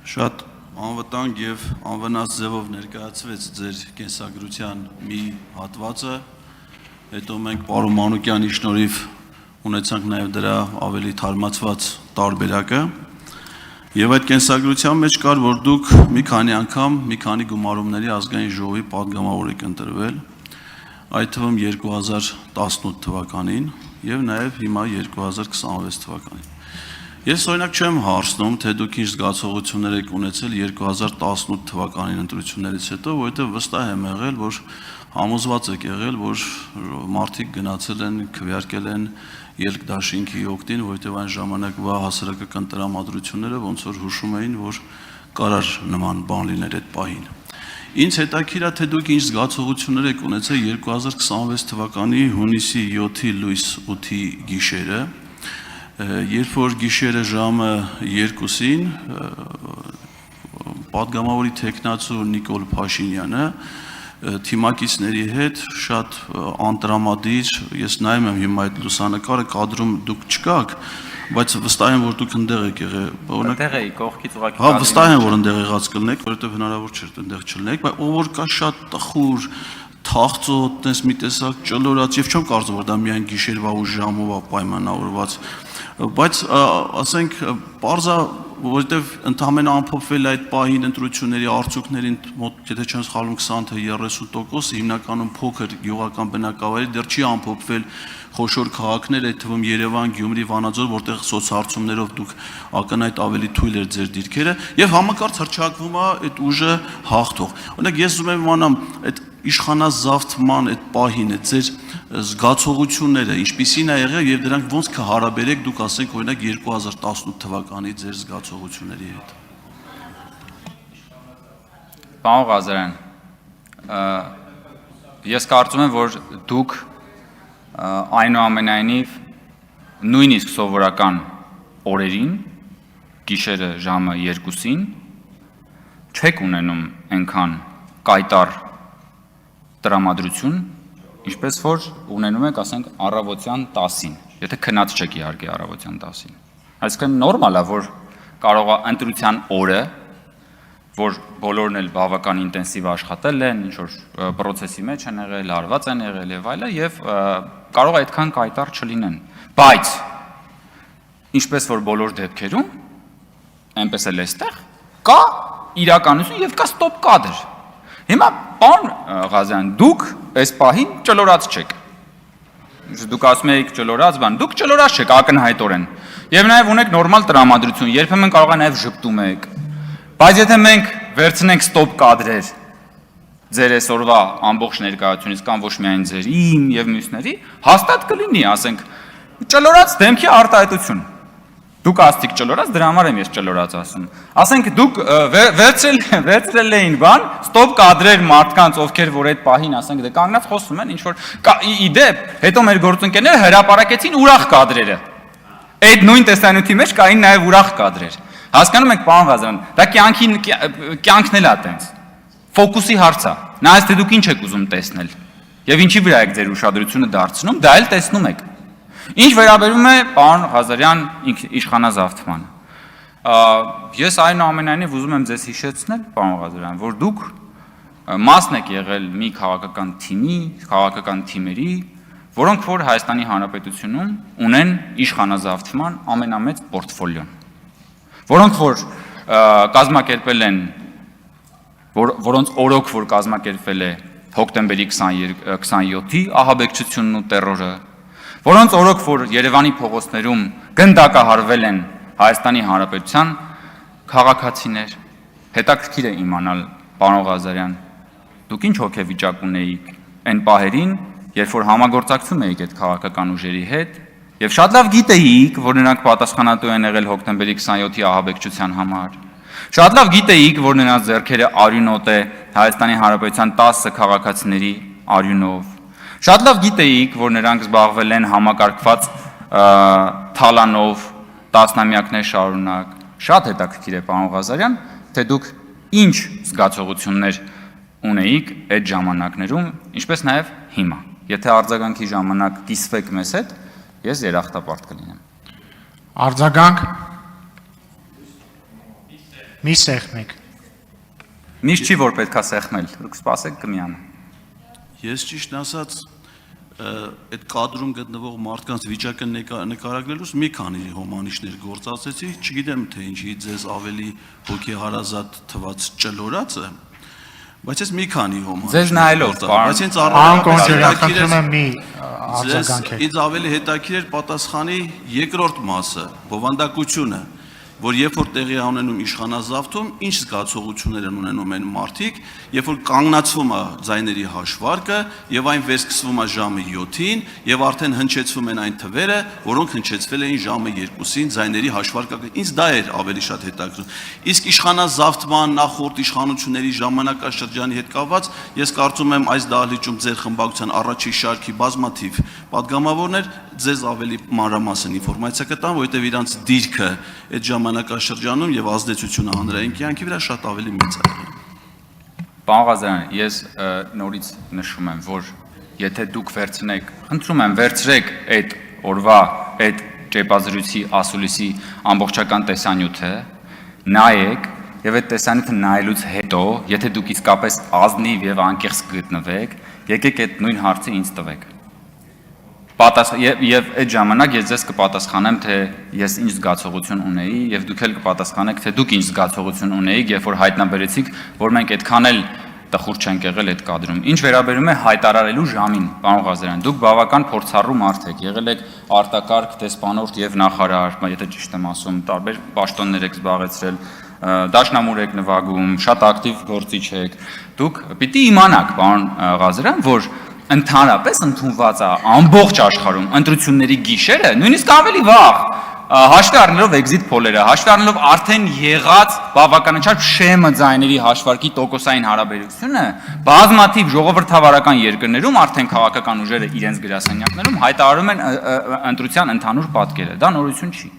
Շատ անվտանգ եւ անվնաս ձևով ներկայացվեց ձեր կենսագրության մի հատվածը, հետո մենք պարոն Մանուկյանի շնորհիվ ունեցանք նաեւ դրա ավելի թարմացված տարբերակը եւ այդ կենսագրության մեջ կար, որ դուք մի քանի անգամ մի քանի գումարումների ազգային ժողովի падգամավոր եք ընտրվել, այդ թվում 2018 թվականին եւ նաեւ հիմա 2026 թվականին։ Ես օրինակ չեմ հարցնում, թե դուք ինչ զգացողություններ եք ունեցել 2018 թվականին ընտրություններից հետո, որովհետև վստահ եմ եղել, որ համոզված եք եղել, որ մարդիկ գնացել են, քվեարկել են ելք դաշինքի օգտին, որովհետև այն ժամանակվա հասարակական տրամադրությունները ոնց որ հուշում էին, որ կարար նման բան լիներ այդ պահին։ Ինձ հետաքրքիր է, թե դուք ինչ զգացողություններ եք ունեցել 2026 թվականի հունիսի 7-ի լույս 8-ի գիշերը, երբ որ գիշերը ժամը 2-ին падգամավորի տեխնացու Նիկոլ Փաշինյանը թիմակիցների հետ շատ անտրամադիր, ես նայում եմ հիմա այդ լուսանկարը, կադրում դուք չկաք, բայց վստահ եմ, որ դուք ընդեղ եք եղել, Ընդեղ էի, կողքից ուղղակի։ Հա, վստահ եմ, որ ընդեղ եղած կլինեք, որովհետև հնարավոր չէ ընդեղ չլինեք, բայց ով որ կա շատ տխուր, թախծոտ, տես մի տեսակ ճլորած, եւ չեմ կարծում, որ դա միայն գիշերվա ու ժամով է պայմանավորված, բայց ասենք պարզա, որովհետև ընդհանրապես ամփոփվել այդ պահին ընտրությունների արդյունքներին մոտ, եթե չեմ սխալվում 20 թե 30%, հիմնականում փոքր գյուղական բնակավայրի դեռ չի ամփոփվել խոշոր քաղաքներ, այդ թվում Երևան, Գյումրի, Վանաձոր, որտեղ սոցհարցումներով դուք ակնհայտ ավելի թույլ էր ձեր դիրքերը, եւ համակարգ հռչակվում է այդ ուժը հաղթող։ Օրինակ ես ուզում եմ իմանամ այդ իշխանազավթման այդ պահին, այդ ձեր զգացողությունները ինչպիսին է եղել եւ դրանք ոնց կհարաբերեք դուք ասենք օրինակ 2018 թվականի ձեր զգացողությունների հետ։ Պարոն Ղազարյան, ես կարծում եմ, որ դուք այնուամենայնիվ նույնիսկ սովորական օրերին, գիշերը ժամը 2-ին, չեք ունենում այնքան կայտար տրամադրություն, ինչպես որ ունենում եք, ասենք, առավոտյան 10-ին, եթե քնած չեք իհարկե առավոտյան 10-ին։ Այսինքն նորմալ է, որ կարող է ընտրության օրը, որ բոլորն էլ բավական ինտենսիվ աշխատել են, ինչ որ process-ի մեջ են եղել, հարված են եղել եւ այլը, եւ կարող է այդքան կայտար չլինեն։ Բայց ինչպես որ բոլոր դեպքերում, այնպես էլ էստեղ կա իրականություն եւ կա ստոպ կադր։ Հիմա պարոն Ղազարյան, դուք այս պահին ճլորած չեք։ Դուք ասում եք ճլորած բան, դուք ճլորած չեք ակնհայտորեն։ Եվ նաեւ ունեք նորմալ տրամադրություն, երբեմն կարող է նաեւ ժպտում եք։ Բայց եթե մենք վերցնենք ստոպ կադրեր ձեր այսօրվա ամբողջ ներկայությունից կամ ոչ միայն ձեր, իմ եւ մյուսների, հաստատ կլինի, ասենք, ճլորած դեմքի արտահայտություն։ Դուք աստիկ ճլորած, դրա համար եմ ես ճլորած ասում։ Ասենք դուք վերցրել էին բան, ստոպ կադրեր մարդկանց, ովքեր որ այդ պահին, ասենք, դե կանգնած խոսում են, ինչ որ իդեպ, հետո մեր գործընկերները հրապարակեցին ուրախ կադրերը։ Այդ նույն տեսանյութի մեջ կային նաև ուրախ կադրեր։ Հասկանում եք, պարոն Ղազարյան, դա կյանքն էլ է տենց։ Ֆոկուսի հարց է։ Նայած թե դուք ինչ եք ուզում տեսնել։ Եվ ինչի վրա եք ձեր ուշադրությունը դարձնում, դա էլ տեսնում եք։ Ինչ վերաբերում է պարոն Ղազարյան իշխանազավթմանը, ես այնուամենայնիվ ուզում եմ ձեզ հիշեցնել, պարոն Ղազարյան, որ դուք մասն եք եղել մի քաղաքական թիմի, քաղաքական թիմերի, որոնք որ Հայաստանի Հանրապետությունում ունեն իշխանազավթման ամենամեծ պորտֆոլիոն, որոնք որ կազմակերպել են, որոնց օրոք որ կազմակերպվել է հոկտեմբերի 27-ի ահաբեկչությունն ու տերորը, որոնց օրոք որ Երևանի փողոցներում գնդակահարվել են Հայաստանի Հանրապետության քաղաքացիներ, հետաքրքիր է իմանալ, պարոն Ղազարյան, դուք ինչ հոգեվիճակ ունեիք այն պահերին, երբ որ համագործակցում էիք այդ քաղաքական ուժերի հետ, եւ շատ լավ գիտեիք, որ նրանք պատասխանատու են եղել հոկտեմբերի 27-ի ահաբեկչության համար, շատ լավ գիտեիք, որ նրանց ձեռքերը արյունոտ է Հայաստանի Հանրապետության 10 քաղաքացիների արյունով, շատ լավ գիտեիք, որ նրանք զբաղվել են համակարգված թալանով տասնամյակներ շարունակ, շատ հետաքրքիր է, պարոն Ղազարյան, թե դուք ինչ զգացողություններ ունեիք այդ ժամանակներում, ինչպես նաև հիմա։ Եթե արձագանքի ժամանակ կիսվեք մեզ հետ, ես երախտապարտ կլինեմ։ Արձագանք։ Մի սեղմեք։ Միշտ չի որ պետքա սեղմել, դուք սպասեք կմիանը։ Ես ճիշտ ասած այդ կադրում գտնվող մարդկանց վիճակը նկարագրելուց մի քանի հոմանիշներ գործածեցի, չգիտեմ թե ինչի ձեզ ավելի հոգեհարազատ թված ճլորացը, բայց ես մի քանի հոմանիշ։ Ձեզ նայելով, բայց ինձ Անկոն մի արձագանքեք։ ինձ ավելի հետաքրքիր էր պատասխանի երկրորդ մասը, բովանդակությունը, որ երբ որ տեղի է ունենում իշխանազավթում, ինչ զգացողություններ են ունենում այն մարդիկ, երբ որ կանգնացվում է ձայների հաշվարկը եւ այն վերսկսվում է ժամը 7-ին եւ արդեն հնչեցվում են այն թվերը, որոնք հնչեցվել էին ժամը 2-ին ձայների հաշվարկը։ Ինձ դա էր ավելի շատ հետաքրքիր։ Իսկ իշխանազավթման նախորդ իշխանությունների ժամանակաշրջանի հետ կապված, ես կարծում եմ այս դահլիճում ձեր խմբակցության առաջի շարքի բազմաթիվ падգամավորներ ձեզ ավելի մանրամասն ինֆորմացիա կտան, որովհետեւ իրանց դիրքը այդ ժամանակաշրջանում եւ ազդեցությունը հանրային կյանքի վրա շատ ավելի մեծ է եղել։ Պարոն Ղազարյան, ես նորից նշում եմ, որ եթե դուք վերցնեք, խնդրում եմ, վերցրեք այդ օրվա այդ ճեպազրույցի ասուլիսի ամբողջական տեսանյութը, նայեք եւ այդ տեսանյութը նայելուց հետո, եթե դուք իսկապես ազնիվ եւ անկեղծ գտնվեք, եկեք այդ նույն հարցը ինձ տվեք։ Եվ այդ ժամանակ ես ձեզ կպատասխանեմ, թե ես ինչ զգացողություն ունեի եւ դուք էլ կպատասխանեք, թե դուք ինչ զգացողություն ունեիք, երբ որ հայտնաբերեցիք, որ մենք այդքան էլ տխուր չենք եղել այդ կադրում։ Ինչ վերաբերում է հայտարարելու ժամին, պարոն Ղազարյան, դուք բավական փորձառու մարդ եք, եղել եք արտակարգ, դեսպանորդ եւ նախարար, եթե ճիշտ եմ ասում, տարբեր պաշտոններ եք զբաղեցրել, դաշնամուր եք նվագում, շատ ակտիվ գործիչ եք։ Դուք պիտի իմանաք, պարոն Ղազարյան, որ ընդհանրապես ընդունված է ամբողջ աշխարհում ընտրությունների գիշերը, նույնիսկ ավելի վաղ, հաշվի առնելով էքզիտ փոլերը, հաշվի առնելով արդեն եղած բավականաչափ շեմը ձայների հաշվարկի տոկոսային հարաբերությունը, բազմաթիվ ժողովրդավարական երկրներում արդեն քաղաքական ուժերը իրենց գրասենյակներում հայտարարում են ընտրության ընդհանուր պատկերը։ Դա նորություն չի։